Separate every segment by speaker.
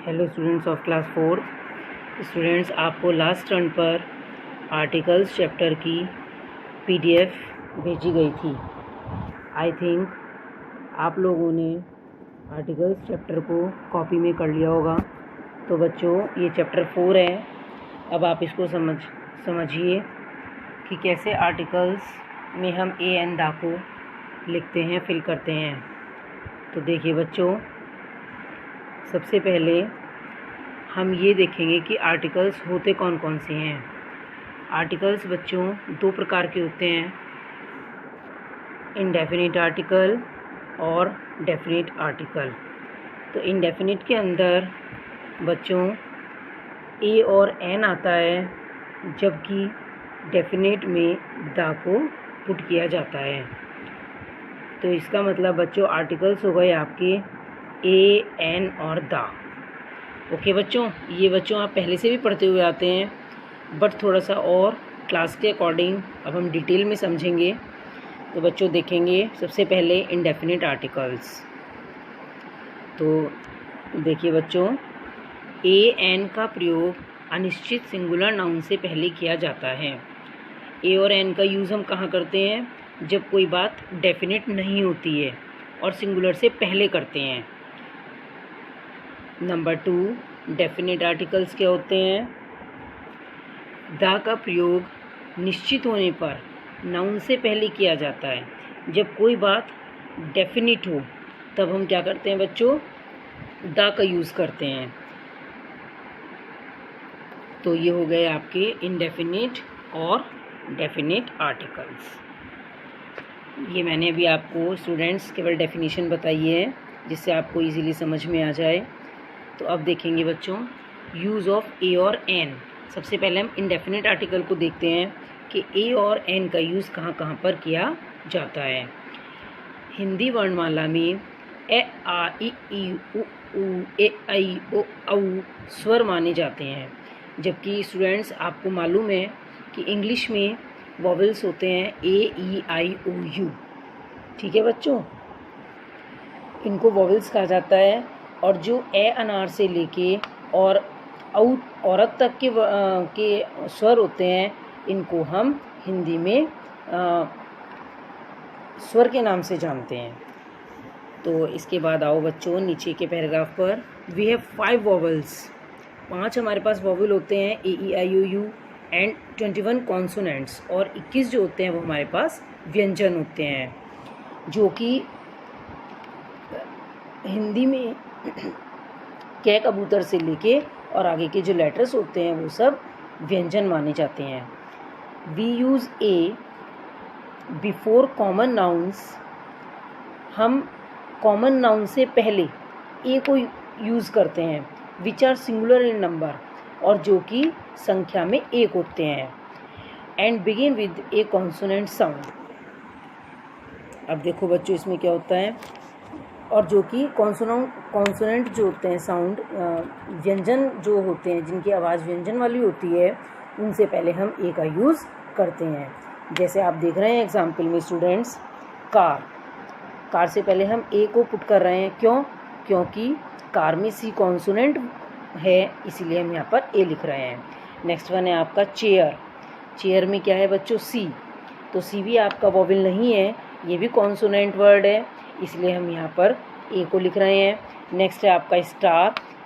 Speaker 1: Hello students of class 4। Students, आपको last turn पर articles chapter की पीडीएफ भेजी गई थी। आई थिंक आप लोगों ने आर्टिकल्स चैप्टर को कॉपी में कर लिया होगा। तो बच्चों, ये चैप्टर 4 है। अब आप इसको समझिए कि कैसे आर्टिकल्स में हम ए एन दा को लिखते हैं, फिल करते हैं। तो देखिए बच्चों, सबसे पहले हम ये देखेंगे कि आर्टिकल्स होते कौन कौन से हैं। आर्टिकल्स बच्चों दो प्रकार के होते हैं, इंडेफिनिट आर्टिकल और डेफिनिट आर्टिकल। तो इंडेफिनिट के अंदर बच्चों ए और एन आता है, जबकि डेफिनिट में दा को पुट किया जाता है। तो इसका मतलब बच्चों आर्टिकल्स हो गए आपके ए एन और दा। ओके बच्चों, ये बच्चों आप पहले से भी पढ़ते हुए आते हैं, बट थोड़ा सा और क्लास के अकॉर्डिंग अब हम डिटेल में समझेंगे। तो बच्चों देखेंगे सबसे पहले इंडेफिनिट आर्टिकल्स। तो देखिए बच्चों, ए एन का प्रयोग अनिश्चित सिंगुलर नाउन से पहले किया जाता है। ए और एन का यूज़ हम कहाँ करते हैं? जब कोई बात डेफिनिट नहीं होती है और सिंगुलर से पहले करते हैं। नंबर 2, डेफिनिट आर्टिकल्स क्या होते हैं? दा का प्रयोग निश्चित होने पर नाउन से पहले किया जाता है। जब कोई बात डेफिनिट हो तब हम क्या करते हैं बच्चों? दा का यूज़ करते हैं। तो ये हो गए आपके इंडेफिनिट और डेफिनिट आर्टिकल्स। ये मैंने अभी आपको स्टूडेंट्स केवल डेफिनेशन बताई है, जिससे आपको इजीली समझ में आ जाए। तो अब देखेंगे बच्चों यूज़ ऑफ ए और एन। सबसे पहले हम इंडेफिनिट आर्टिकल को देखते हैं कि ए और एन का यूज़ कहाँ कहाँ पर किया जाता है। हिंदी वर्णमाला में ए आ इ ई उ ऊ ए ऐ ओ औ स्वर माने जाते हैं, जबकि स्टूडेंट्स आपको मालूम है कि इंग्लिश में वॉवेल्स होते हैं ए ई आई ओ यू। ठीक है बच्चों, इनको वॉवेल्स कहा जाता है। और जो ए अनार से लेके और औ औरत तक के स्वर होते हैं, इनको हम हिंदी में स्वर के नाम से जानते हैं। तो इसके बाद आओ बच्चों नीचे के पैराग्राफ पर। We have 5 vowels. 5 हमारे पास वॉवेल होते हैं, ए ई आई ओ यू एंड 21 कॉन्सोनेंट्स। और 21 जो होते हैं वो हमारे पास व्यंजन होते हैं, जो कि हिंदी में कै कबूतर से लेके और आगे के जो लेटर्स होते हैं वो सब व्यंजन माने जाते हैं। We use a before common nouns. हम कॉमन नाउन से पहले ए को यूज़ करते हैं, which are singular in number, और जो कि संख्या में एक होते हैं। And begin with a consonant sound. अब देखो बच्चों इसमें क्या होता है, और जो कि कॉन्सोनेंट जो होते हैं, साउंड व्यंजन जो होते हैं, जिनकी आवाज़ व्यंजन वाली होती है, उनसे पहले हम ए का यूज़ करते हैं। जैसे आप देख रहे हैं एग्जाम्पल में स्टूडेंट्स, कार से पहले हम ए को पुट कर रहे हैं। क्यों? क्योंकि कार में सी कॉन्सोनेंट है, इसीलिए हम यहाँ पर ए लिख रहे हैं। नेक्स्ट वन है आपका चेयर में क्या है बच्चों? सी। तो सी भी आपका वॉवेल नहीं है, ये भी कॉन्सोनेंट वर्ड है, इसलिए हम यहाँ पर ए को लिख रहे हैं। नेक्स्ट है आपका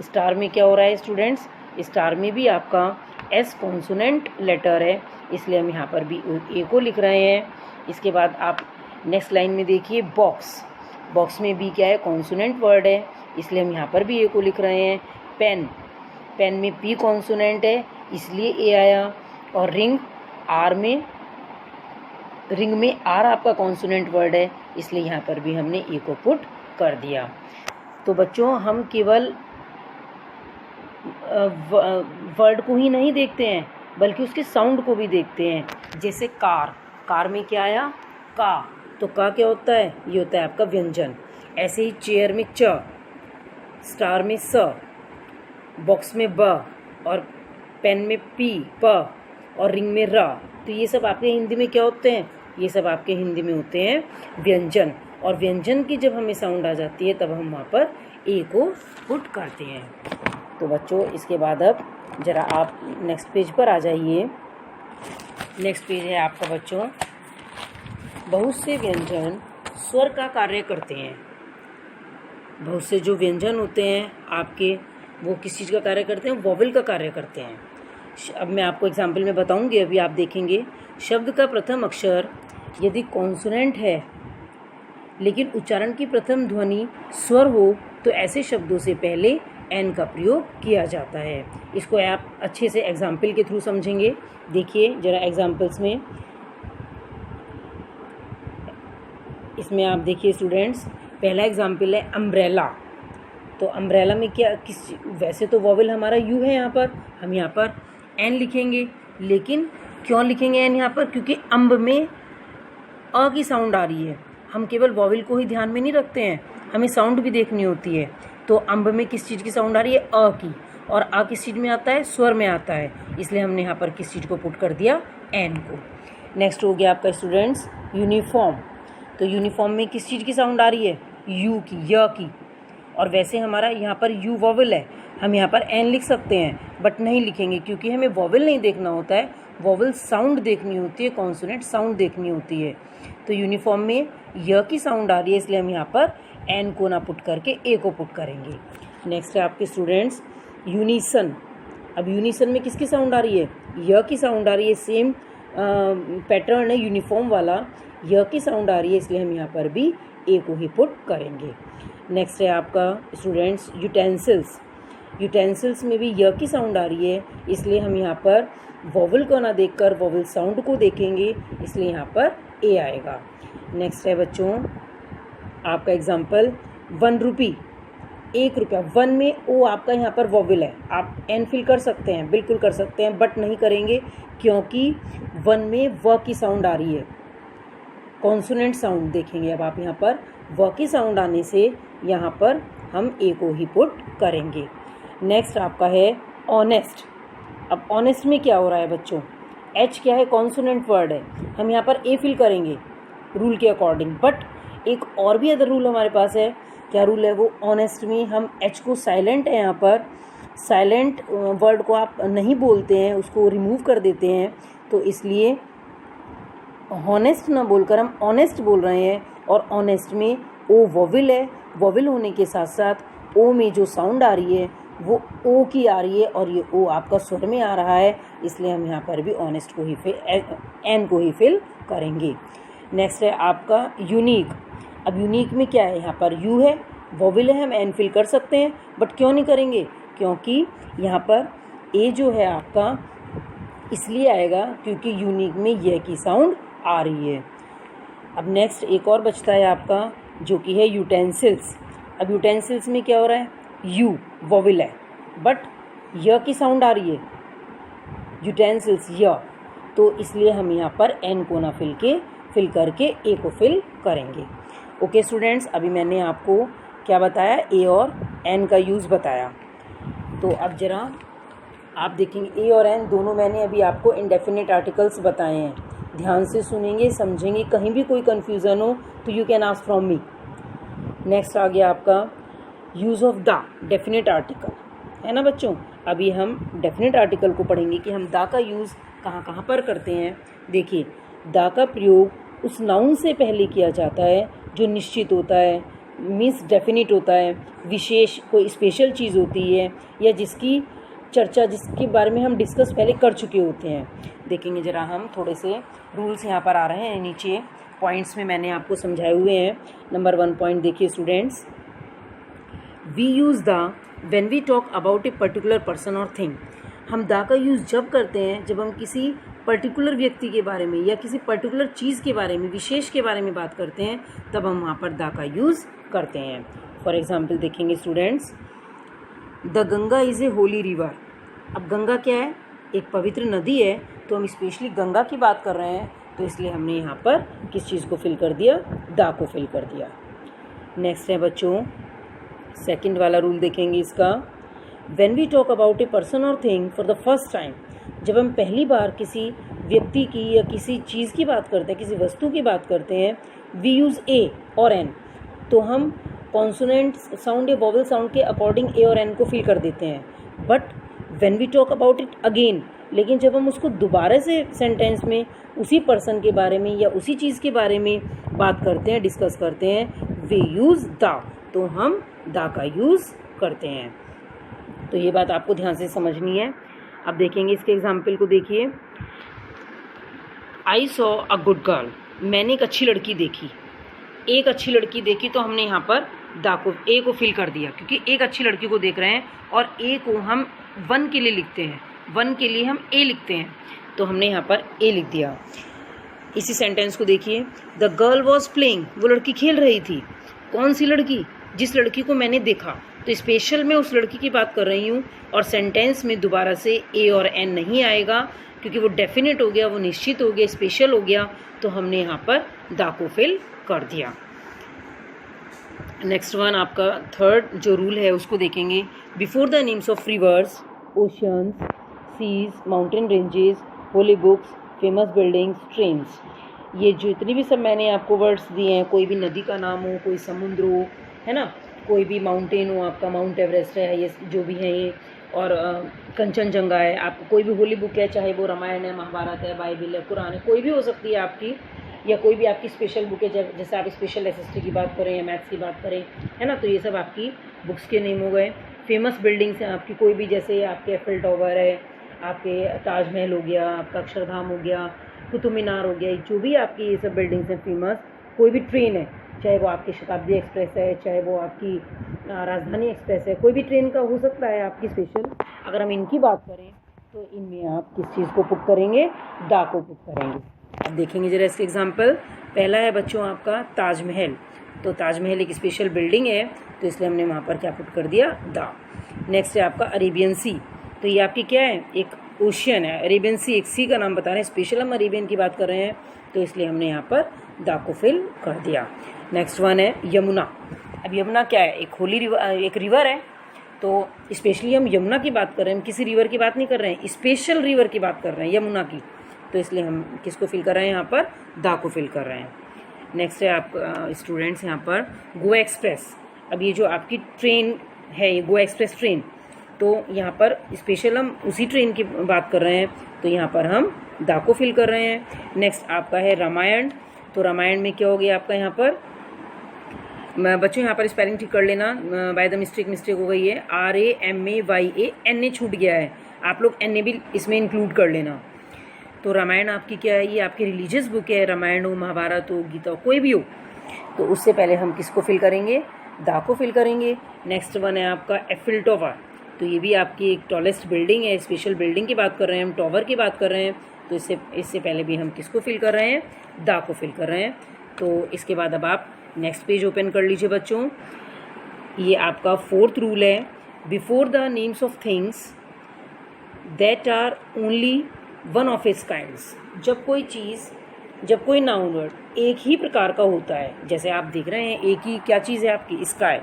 Speaker 1: स्टार में क्या हो रहा है स्टूडेंट्स? स्टार में भी आपका एस कॉन्सोनेंट लेटर है, इसलिए हम यहाँ पर भी ए को लिख रहे हैं। इसके बाद आप नेक्स्ट लाइन में देखिए, बॉक्स में भी क्या है? कॉन्सोनेंट वर्ड है, इसलिए हम यहाँ पर भी ए को लिख रहे हैं। पेन में पी कॉन्सोनेंट है, इसलिए ए आया। और रिंग में आर आपका कॉन्सोनेंट वर्ड है, इसलिए यहाँ पर भी हमने ए को पुट कर दिया। तो बच्चों हम केवल वर्ड को ही नहीं देखते हैं, बल्कि उसके साउंड को भी देखते हैं। जैसे कार में क्या आया? का। तो का क्या होता है? ये होता है आपका व्यंजन। ऐसे ही चेयर में च, स्टार में स, बॉक्स में ब, और पेन में पी प, और रिंग में र। तो ये सब आपके हिंदी में क्या होते हैं? ये सब आपके हिंदी में होते हैं व्यंजन। और व्यंजन की जब हमें साउंड आ जाती है तब हम वहाँ पर ए को पुट करते हैं। तो बच्चों इसके बाद अब ज़रा आप नेक्स्ट पेज पर आ जाइए। नेक्स्ट पेज है आपका बच्चों, बहुत से व्यंजन स्वर का कार्य करते हैं। बहुत से जो व्यंजन होते हैं आपके, वो किस चीज़ का कार्य करते हैं? वॉवेल का कार्य करते हैं। अब मैं आपको एग्जाम्पल में बताऊंगी, अभी आप देखेंगे। शब्द का प्रथम अक्षर यदि कॉन्सोनेंट है लेकिन उच्चारण की प्रथम ध्वनि स्वर हो तो ऐसे शब्दों से पहले एन का प्रयोग किया जाता है। इसको आप अच्छे से एग्जाम्पल के थ्रू समझेंगे। देखिए ज़रा एग्जाम्पल्स में, इसमें आप देखिए स्टूडेंट्स, पहला एग्जाम्पल है अम्ब्रेला। तो अम्ब्रेला में क्या, वैसे तो वॉवेल हमारा यू है, यहाँ पर हम यहाँ पर एन लिखेंगे। लेकिन क्यों लिखेंगे एन यहाँ पर? क्योंकि अम्ब में अ की साउंड आ रही है। हम केवल वॉवेल को ही ध्यान में नहीं रखते हैं, हमें साउंड भी देखनी होती है। तो अम्ब में किस चीज़ की साउंड आ रही है? अ की। और अ किस चीज़ में आता है? स्वर में आता है। इसलिए हमने यहाँ पर किस चीज़ को पुट कर दिया? एन को। नेक्स्ट हो गया आपका स्टूडेंट्स यूनिफॉर्म। तो यूनिफॉर्म में किस चीज़ की साउंड आ रही है? यू की, य की। और वैसे हमारा यहाँ पर यू वॉवेल है, हम यहाँ पर एन लिख सकते हैं, बट नहीं लिखेंगे क्योंकि हमें वॉवेल नहीं देखना होता है, वॉवेल साउंड देखनी होती है, कॉन्सोनेंट साउंड देखनी होती है। तो यूनिफॉर्म में य की साउंड आ रही है, इसलिए हम यहाँ पर एन को ना पुट करके ए को पुट करेंगे। नेक्स्ट है आपके स्टूडेंट्स यूनिसन। अब यूनिसन में किसकी साउंड आ रही है? य की साउंड आ रही है। सेम पैटर्न है यूनिफॉर्म वाला, य की साउंड आ रही है, इसलिए हम यहाँ पर भी ए को ही पुट करेंगे। नेक्स्ट है आपका स्टूडेंट्स यूटेंसिल्स। यूटेंसिल्स में भी य की साउंड आ रही है, इसलिए हम यहाँ पर वॉवेल को ना देखकर वॉवेल साउंड को देखेंगे, इसलिए यहाँ पर ए आएगा। नेक्स्ट है बच्चों आपका एग्जाम्पल 1 रुपी, 1 रुपया। 1 में ओ आपका यहाँ पर वॉवेल है, आप एन फिल कर सकते हैं, बिल्कुल कर सकते हैं, बट नहीं करेंगे क्योंकि 1 में व की साउंड आ रही है, कॉन्सोनेंट साउंड देखेंगे। अब आप यहाँ पर व की साउंड आने से यहाँ पर हम ए को ही पुट करेंगे। नेक्स्ट आपका है ऑनेस्ट। अब ऑनेस्ट में क्या हो रहा है बच्चों? एच क्या है? कॉन्सोनेंट वर्ड है, हम यहाँ पर ए फिल करेंगे रूल के अकॉर्डिंग। बट एक और भी अदर रूल हमारे पास है। क्या रूल है वो? ऑनेस्ट में हम एच को साइलेंट है, यहाँ पर साइलेंट वर्ड को आप नहीं बोलते हैं, उसको रिमूव कर देते हैं, तो इसलिए हॉनेस्ट ना बोलकर हम ऑनेस्ट बोल रहे हैं। और ऑनेस्ट में ओ वॉवेल है, वॉवेल होने के साथ साथ ओ में जो साउंड आ रही है वो ओ की आ रही है, और ये ओ आपका स्वर में आ रहा है, इसलिए हम यहाँ पर भी ऑनेस्ट को ही एन को ही फिल करेंगे। नेक्स्ट है आपका यूनिक। अब यूनिक में क्या है? यहाँ पर यू है, वॉवेल है, हम एन फिल कर सकते हैं, बट क्यों नहीं करेंगे? क्योंकि यहाँ पर ए जो है आपका इसलिए आएगा क्योंकि यूनिक में ये की साउंड आ रही है। अब नेक्स्ट एक और बचता है आपका जो कि है यूटेंसिल्स। अब यूटेंसिल्स में क्या हो रहा है? यू वॉवेल है, बट य की साउंड आ रही है, यूटेंसिल्स य, तो इसलिए हम यहाँ पर एन को ना फिल करके ए को फिल करेंगे। ओके स्टूडेंट्स, अभी मैंने आपको क्या बताया? ए और एन का यूज़ बताया। तो अब जरा आप देखेंगे ए और एन दोनों मैंने अभी आपको इंडेफिनिट आर्टिकल्स बताए हैं। ध्यान से सुनेंगे, समझेंगे, कहीं भी कोई कन्फ्यूज़न हो तो you can ask from me. Next आ गया आपका use of the definite article, है ना बच्चों? अभी हम डेफिनेट आर्टिकल को पढ़ेंगे कि हम द का यूज़ कहाँ कहाँ पर करते हैं। देखिए, द का प्रयोग उस नाउन से पहले किया जाता है जो निश्चित होता है, मीन्स डेफिनेट होता है, विशेष कोई स्पेशल चीज़ होती है, या जिसकी चर्चा, जिसके बारे में हम डिस्कस पहले कर चुके होते हैं। देखेंगे जरा हम, थोड़े से रूल्स यहाँ पर आ रहे हैं, नीचे पॉइंट्स में मैंने आपको समझाए हुए हैं। नंबर 1 पॉइंट देखिए students, we use the when we talk about a particular person और थिंग। हम द का यूज़ जब करते हैं जब हम किसी पर्टिकुलर व्यक्ति के बारे में या किसी पर्टिकुलर चीज़ के बारे में, विशेष के बारे में बात करते हैं, तब हम वहाँ पर द का यूज़ करते हैं। फॉर एग्जाम्पल देखेंगे students, the Ganga is a Holi river. अब गंगा क्या है? एक पवित्र नदी है, तो हम स्पेशली गंगा की बात कर रहे हैं, तो इसलिए हमने यहाँ पर किस चीज़ को फिल कर दिया? द को फिल कर दिया। नेक्स्ट है बच्चों, सेकंड वाला रूल देखेंगे इसका, when we talk about a person और thing for the first time. जब हम पहली बार किसी व्यक्ति की या किसी चीज़ की बात करते हैं, किसी वस्तु की बात करते हैं, वी यूज़ ए और एन। तो हम कॉन्सोनेंट साउंड या वॉवल साउंड के अकॉर्डिंग ए और एन को फिल कर देते हैं, but when we talk about it again, लेकिन जब हम उसको दोबारा से सेंटेंस में उसी पर्सन के बारे में या उसी चीज़ के बारे में बात करते हैं, डिस्कस करते हैं, वी यूज़ द, तो हम द का यूज़ करते हैं। तो ये बात आपको ध्यान से समझनी है। अब देखेंगे इसके एग्जाम्पल को। देखिए, I saw a good girl, मैंने एक अच्छी लड़की देखी। एक अच्छी लड़की देखी तो हमने यहाँ पर द को, ए को फिल कर दिया, क्योंकि एक अच्छी लड़की को देख रहे हैं और ए को हम वन के लिए लिखते हैं, वन के लिए हम ए लिखते हैं, तो हमने यहाँ पर ए लिख दिया। इसी सेंटेंस को देखिए, द गर्ल वॉज प्लेइंग, वो लड़की खेल रही थी। कौन सी लड़की? जिस लड़की को मैंने देखा। तो स्पेशल में उस लड़की की बात कर रही हूँ और सेंटेंस में दोबारा से ए और एन नहीं आएगा, क्योंकि वो डेफिनेट हो गया, वो निश्चित हो गया, स्पेशल हो गया, तो हमने यहाँ पर द को फिल कर दिया। नेक्स्ट वन आपका थर्ड जो रूल है उसको देखेंगे। Before the names of rivers, oceans, seas, mountain ranges, holy books, famous buildings, trains, ये जितनी भी सब मैंने आपको वर्ड्स दिए हैं, कोई भी नदी का नाम हो, कोई समुद्र हो, है ना, कोई भी माउंटेन हो, आपका माउंट एवरेस्ट है, ये जो भी है ये, और कंचनजंगा है, आपको कोई भी होली बुक है, चाहे वो रामायण है, महाभारत है, बाइबल है, कुरान है, कोई भी हो सकती है आपकी, या कोई भी आपकी स्पेशल बुक है, जैसे आप स्पेशल एसएसटी की बात करें या मैथ्स की बात करें, है ना, तो ये सब आपकी बुक्स के नेम हो गए। फेमस बिल्डिंग्स हैं आपकी, कोई भी, जैसे आपके एफिल टावर है, आपके ताजमहल हो गया, आपका अक्षरधाम हो गया, कुतुब मीनार हो गया, जो भी आपकी ये सब बिल्डिंग्स हैं फेमस। कोई भी ट्रेन है, चाहे वो आपकी शताब्दी एक्सप्रेस है, चाहे वो आपकी राजधानी एक्सप्रेस है, कोई भी ट्रेन का हो सकता है आपकी स्पेशल। अगर हम इनकी बात करें तो इनमें आप किस चीज़ को पुट करेंगे? द को पुट करेंगे। अब देखेंगे जरा इसके एग्जाम्पल। पहला है बच्चों आपका ताजमहल। तो ताजमहल एक स्पेशल बिल्डिंग है, तो इसलिए हमने वहाँ पर क्या पुट कर दिया? द। नेक्स्ट है आपका अरेबियन सी। तो ये आपकी क्या है? एक ओशियन है। अरेबियन सी एक सी का नाम बता रहे हैं, स्पेशल हम अरेबियन की बात कर रहे हैं, तो इसलिए हमने यहाँ पर द को फिल कर दिया। नेक्स्ट वन है यमुना। अब यमुना क्या है? एक होली रिवर, एक रिवर है, तो स्पेशली हम यमुना की बात कर रहे हैं, हम किसी रिवर की बात नहीं कर रहे हैं, स्पेशल रिवर की बात कर रहे हैं, यमुना की, तो इसलिए हम किसको फिल कर रहे हैं? यहाँ पर द को फिल कर रहे हैं। नेक्स्ट है आप स्टूडेंट्स यहाँ पर गोवा एक्सप्रेस। अब ये जो आपकी ट्रेन है, ये गोवा एक्सप्रेस ट्रेन, तो यहाँ पर स्पेशल हम उसी ट्रेन की बात कर रहे हैं, तो यहाँ पर हम द को फिल कर रहे हैं। नेक्स्ट आपका है रामायण। तो रामायण में क्या हो गया आपका? यहाँ पर बच्चों यहाँ पर स्पेलिंग ठीक कर लेना, बाय द मिस्टेक हो गई है, RAMAYA, छूट गया है, आप लोग NA भी इसमें इंक्लूड कर लेना। तो रामायण आपकी क्या है? ये आपकी रिलीजियस बुक है, रामायण हो, महाभारत हो, गीता हो, कोई भी हो, तो उससे पहले हम किसको फिल करेंगे? द को फिल करेंगे। नेक्स्ट वन है आपका एफिल टावर। तो ये भी आपकी एक टॉलेस्ट बिल्डिंग है, स्पेशल बिल्डिंग की बात कर रहे हैं हम, टावर की बात कर रहे हैं, तो इससे पहले भी हम किसको फिल कर रहे हैं? द को फिल कर रहे हैं। तो इसके बाद अब आप नेक्स्ट पेज ओपन कर लीजिए बच्चों। ये आपका फोर्थ रूल है, before the names of things that are only one of its kinds. जब कोई चीज़, जब कोई नाउन वर्ड एक ही प्रकार का होता है, जैसे आप देख रहे हैं एक ही क्या चीज़ है आपकी? स्काई।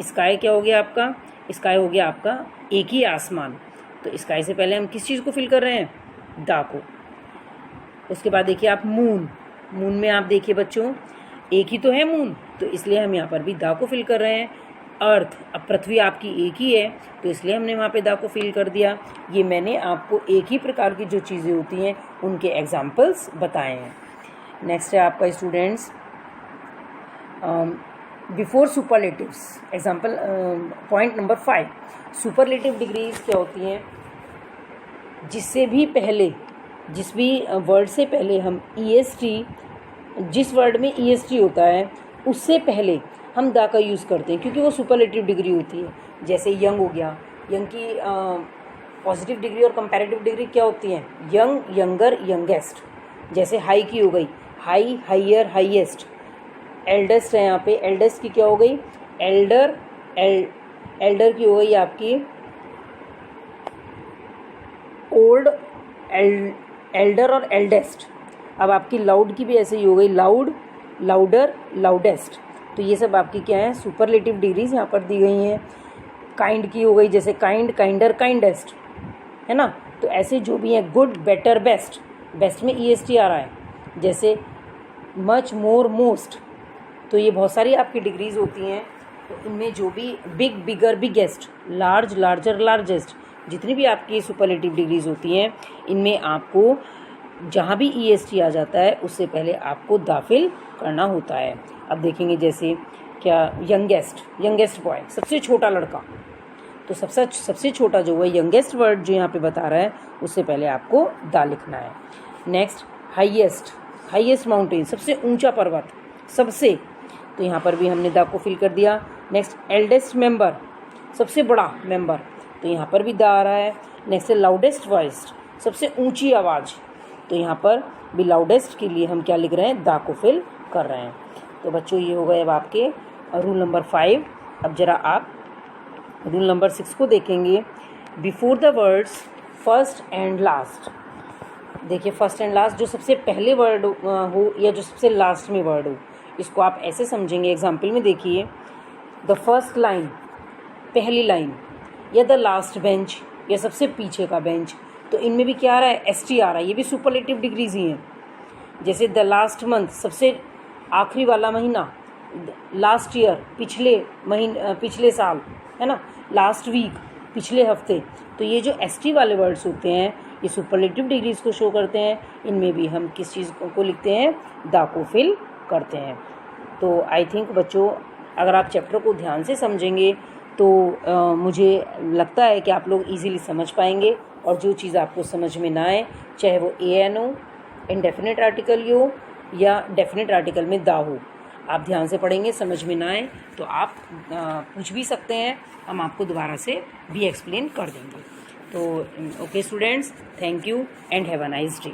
Speaker 1: स्काई क्या हो गया आपका? स्काई हो गया आपका एक ही आसमान। तो स्काई से पहले हम किस चीज़ को फिल कर रहे हैं? द को। उसके बाद देखिए आप मून। मून में आप देखिए बच्चों एक ही तो है मून, तो इसलिए हम यहाँ पर भी द को फिल कर रहे हैं। अर्थ, अब पृथ्वी आपकी एक ही है, तो इसलिए हमने वहाँ पे द को फिल कर दिया। ये मैंने आपको एक ही प्रकार की जो चीज़ें होती हैं उनके एग्जाम्पल्स बताए हैं। नेक्स्ट है आपका students before superlatives. Example point number 5, superlative degrees क्या होती हैं? जिससे भी पहले, जिस भी वर्ड से पहले हम EST, जिस वर्ड में EST होता है उससे पहले हम द का यूज़ करते हैं, क्योंकि वो सुपरलेटिव डिग्री होती है। जैसे यंग हो गया, यंग की पॉजिटिव डिग्री और कंपैरेटिव डिग्री क्या होती हैं? Young, younger, youngest. जैसे हाई की हो गई हाई, हाइयर, हाईएस्ट। एल्डेस्ट है यहाँ पे, एल्डेस्ट की क्या हो गई? एल्डर। एल्डर की हो गई आपकी ओल्ड, एल्डर और एल्डेस्ट। अब आपकी लाउड की भी ऐसे ही हो गई, लाउड, लाउडर, लाउडेस्ट। तो ये सब आपकी क्या है? सुपरलेटिव डिग्रीज यहाँ पर दी गई हैं। काइंड की हो गई, जैसे काइंड, काइंडर, काइंडेस्ट, है ना। तो ऐसे जो भी हैं, गुड, बेटर, बेस्ट। बेस्ट में EST आ रहा है, जैसे मच, मोर, मोस्ट। तो ये बहुत सारी आपकी डिग्रीज़ होती हैं। तो इनमें जो भी बिग, बिगर, बिगेस्ट, लार्ज, लार्जर, लार्जेस्ट, जितनी भी आपकी सुपरलेटिव डिग्रीज़ होती हैं, इनमें आपको जहाँ भी EST आ जाता है उससे पहले आपको दाखिल करना होता है। अब देखेंगे जैसे क्या यंगेस्ट बॉय, सबसे छोटा लड़का, तो सबसे छोटा जो है यंगेस्ट वर्ड जो यहाँ पे बता रहा है उससे पहले आपको दा लिखना है। नेक्स्ट हाईएस्ट माउंटेन, सबसे ऊंचा पर्वत, सबसे, तो यहाँ पर भी हमने दा को फिल कर दिया। नेक्स्ट एल्डेस्ट मेंबर, सबसे बड़ा मेंबर, तो यहाँ पर भी दा आ रहा है। नेक्स्ट है लाउडेस्ट वॉइस, सबसे ऊंची आवाज़, तो यहाँ पर भी लाउडेस्ट के लिए हम क्या लिख रहे हैं, दा को फिल कर रहे हैं। तो बच्चों ये हो गए अब आपके रूल नंबर 5। अब ज़रा आप रूल नंबर 6 को देखेंगे। Before the words first and last, देखिए फर्स्ट एंड लास्ट जो सबसे पहले वर्ड हो या जो सबसे लास्ट में वर्ड हो, इसको आप ऐसे समझेंगे। एग्जाम्पल में देखिए, द फर्स्ट लाइन, पहली लाइन, या द लास्ट बेंच, या सबसे पीछे का बेंच, तो इनमें भी क्या आ रहा है, ST आ रहा है। ये भी सुपरलेटिव डिग्रीज ही हैं। जैसे द लास्ट मंथ, सबसे आखिरी वाला महीना, लास्ट ईयर, पिछले साल, है ना, लास्ट वीक, पिछले हफ्ते, तो ये जो ST वाले वर्ड्स होते हैं ये सुपरलेटिव डिग्रीज को शो करते हैं। इनमें भी हम किस चीज़ को लिखते हैं, दा को फिल करते हैं। तो आई थिंक बच्चों अगर आप चैप्टर को ध्यान से समझेंगे तो मुझे लगता है कि आप लोग इजीली समझ पाएंगे। और जो चीज़ आपको समझ में ना आए, चाहे वो ANO, इंडेफिनिट आर्टिकल हो या डेफिनेट आर्टिकल में दा हो, आप ध्यान से पढ़ेंगे, समझ में ना आए तो आप पूछ भी सकते हैं, हम आपको दोबारा से भी एक्सप्लेन कर देंगे। तो okay students, thank you and have a nice day.